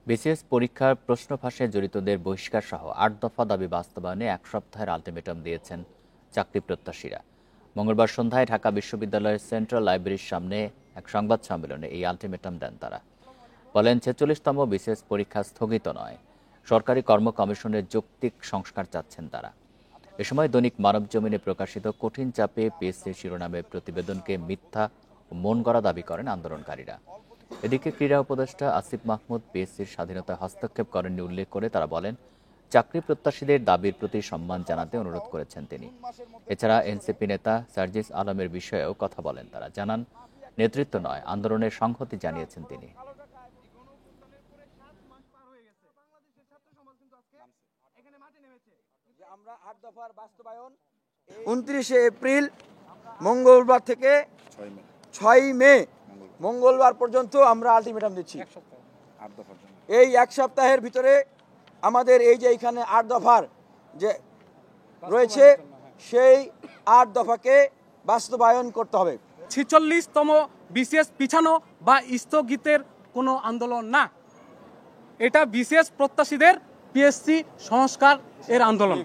BCS পরীক্ষার প্রশ্ন ফাঁসে জড়িতদের বহিষ্কার সহ ৮ দফা দাবি বাস্তবায়নে ১ সপ্তাহের আলটিমেটাম দিয়েছেন চাকরি প্রত্যাশীরা। মঙ্গলবার সন্ধ্যায় ঢাকা বিশ্ববিদ্যালয়ের সেন্ট্রাল লাইব্রেরির সামনে এক সংবাদ সম্মেলনে এই আলটিমেটাম দেন তারা। বলেন, ৪৬তম বিসিএস পরীক্ষা স্থগিত নয়, সরকারি কর্ম কমিশনের যৌক্তিক সংস্কার চাচ্ছেন তারা। এ সময় দৈনিক মানবজমিনে প্রকাশিত কঠিন চাপে পিএসসি শিরোনামে প্রতিবেদনকে মিথ্যা ও মন গড়া দাবি করেন আন্দোলনকারীরা। এদিকে ক্রীড়া উপদেষ্টা আসিফ মাহমুদ পিএসসির স্বাধীনতায় হস্তক্ষেপ করেননি উল্লেখ করে তারা বলেন, চাকরি প্রত্যাশীদের দাবির প্রতি সম্মান জানাতে অনুরোধ করেছেন তিনি। এছাড়া এনসিপি নেতা সার্জিস আলমের বিষয়েও কথা বলেন তারা। জানান, নেতৃত্ব নয়, আন্দোলনের সংহতি জানিয়েছেন তিনি। 29 এপ্রিল মঙ্গলবার থেকে 6 মে মঙ্গলবার পর্যন্ত আমরা আলটিমেটাম দিচ্ছি। এই 1 সপ্তাহের ভিতরে আমাদের এই যে এখানে 8 দফার যে রয়েছে সেই 8 দফাকে বাস্তবায়ন করতে হবে। ৪৬তম বিসিএস পিছানো বা স্থগিতের কোনো আন্দোলন না, এটা বিসিএস প্রত্যাশীদের পিএসসি সংস্কার এর আন্দোলন।